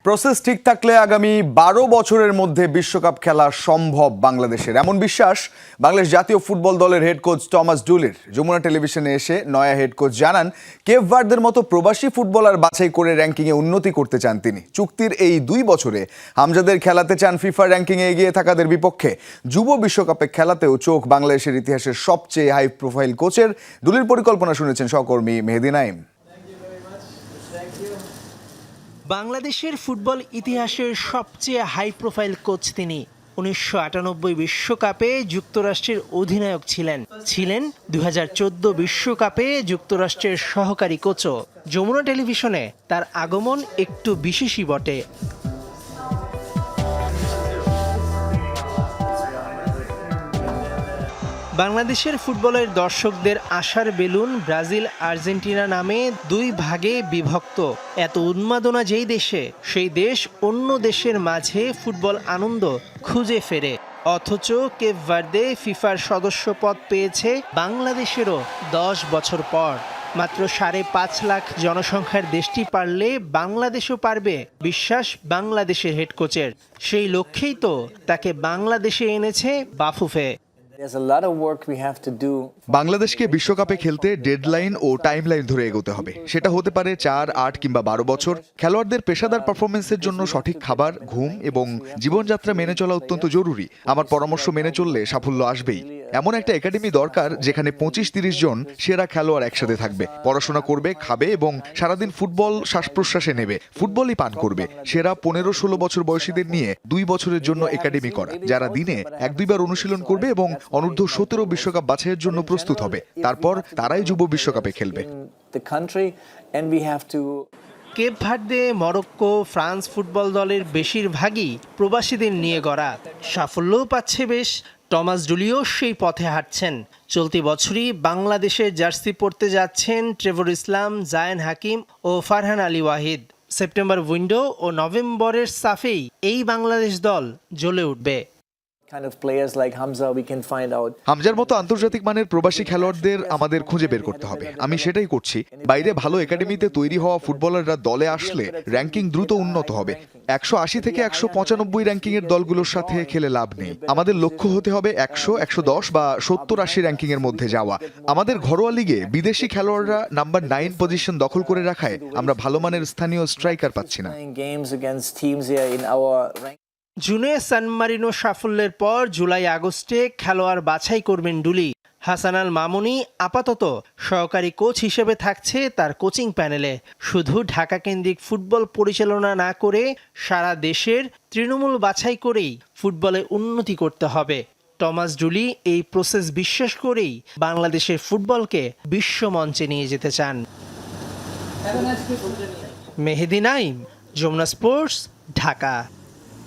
Process ঠিক থাকলে আগামী ১২ বছরের মধ্যে বিশ্বকাপ খেলা সম্ভব বাংলাদেশের, এমন বিশ্বাস বাংলাদেশ জাতীয় ফুটবল দলের হেড কোচ টমাস ডুলির। যমুনা টেলিভিশনে এসে নয়া হেড কোচ জানান, কেপ ভার্দের মতো প্রবাসী ফুটবলার বাছাই করে র্যাঙ্কিংয়ে উন্নতি করতে চান তিনি। চুক্তির এই ২ বছরে হামজাদের খেলাতে চান ফিফা র্যাঙ্কিংয়ে এগিয়ে থাকাদের বিপক্ষে। যুব বিশ্বকাপে খেলাতেও চোখ বাংলাদেশের ইতিহাসের সবচেয়ে হাই প্রোফাইল কোচের। ডুলির পরিকল্পনা শুনেছেন সহকর্মী মেহেদী নাইম। বাংলাদেশের ফুটবল ইতিহাসের সবচেয়ে হাই প্রোফাইল কোচ তিনি। ১৯৯৮ বিশ্বকাপে যুক্তরাষ্ট্রের অধিনায়ক ছিলেন ২০১৪ বিশ্বকাপে যুক্তরাষ্ট্রের সহকারী কোচও। যমুনা টেলিভিশনে তার আগমন একটু বিশেষই বটে। বাংলাদেশের ফুটবলের দর্শকদের আশার বেলুন ব্রাজিল আর্জেন্টিনা নামে ২ ভাগে বিভক্ত। এত উন্মাদনা যেই দেশে, সেই দেশ অন্য দেশের মাঝে ফুটবল আনন্দ খুঁজে ফেরে। অথচ কেপ ভার্দে ফিফার সদস্যপদ পেয়েছে বাংলাদেশেরও ১০ বছর পর। মাত্র ৫.৫ লাখ জনসংখ্যার দেশটি পারলে বাংলাদেশও পারবে, বিশ্বাস বাংলাদেশের হেড কোচের। সেই লক্ষ্যেই তো তাকে বাংলাদেশে এনেছে বাফুফে। বাংলাদেশকে বিশ্বকাপে খেলতে ডেডলাইন ও টাইমলাইন ধরে এগোতে হবে। সেটা হতে পারে ৪, ৮ কিংবা ১২ বছর। খেলোয়াড়দের পেশাদার পারফরমেন্সের জন্য সঠিক খাবার, ঘুম এবং জীবনযাত্রা মেনে চলা অত্যন্ত জরুরি। আমার পরামর্শ মেনে চললে সাফল্য আসবেই। এমন একটা একাডেমি দরকার যেখানে ২৫-৩০ জন সেরা খেলোয়াড় একসাথে থাকবে, পড়াশোনা করবে, খাবে এবং সারাদিন ফুটবল শ্বাস প্রশ্বাসে নেবে, ফুটবলই পান করবে। সেরা ১৫-১৬ বছর বয়সীদের নিয়ে ২ বছরের জন্য একাডেমি করা, যারা দিনে ১-২ বার অনুশীলন করবে এবং অনূর্ধ্ব ১৭ বিশ্বকাপ বাছাইয়ের জন্য প্রস্তুত হবে। তারপর তারাই যুব বিশ্বকাপে খেলবে। Cape Verde, Morocco, France football দলের বেশিরভাগই প্রবাসীদের নিয়ে গড়া। সাফল্যও পাচ্ছে বেশ। টমাস ডুলিও সেই পথে হাঁটছেন। চলতি বছরই বাংলাদেশের জার্সি পরতে যাচ্ছেন ট্রেভর ইসলাম, জায়ান হাকিম ও ফারহান আলী ওয়াহিদ। সেপ্টেম্বর উইন্ডো ও নভেম্বরের সাফেই এই বাংলাদেশ দল জ্বলে উঠবে। হামজার মতো আন্তর্জাতিক মানের প্রবাসী খেলোয়াড়দের আমাদের খুঁজে বের করতে হবে। আমি সেটাই করছি। বাইরে ভালো একাডেমিতে তৈরি হওয়া ফুটবলাররা দলে আসলে র্যাঙ্কিং দ্রুত উন্নত হবে। ১৮০ থেকে ১৯৫ র্যাঙ্কিং এর দলগুলোর সাথে খেলে লাভ নেই। আমাদের লক্ষ্য হতে হবে ১০০, ১১০ বা ৭০-৮০ র্যাঙ্কিং এর মধ্যে যাওয়া। আমাদের ঘরোয়া লিগে বিদেশি খেলোয়াড়রা নাম্বার ৯ পজিশন দখল করে রাখায় আমরা ভালো মানের স্থানীয় স্ট্রাইকার পাচ্ছি না। জুনে সান মারিনো সাফল্যের পর জুলাই আগস্টে খেলোয়াড় বাছাই করবেন ডুলি। হাসান আল মামুনি আপাতত সহকারী কোচ হিসেবে থাকছে তার কোচিং প্যানেলে। শুধু ঢাকা কেন্দ্রিক ফুটবল পরিচালনা না করে সারা দেশের তৃণমূল বাছাই করেই ফুটবলে উন্নতি করতে হবে। টমাস ডুলি এই প্রসেস বিশ্বাস করেই বাংলাদেশের ফুটবলকে বিশ্ব মঞ্চে নিয়ে যেতে চান। মেহেদী নাইম, যমুনা স্পোর্টস, ঢাকা।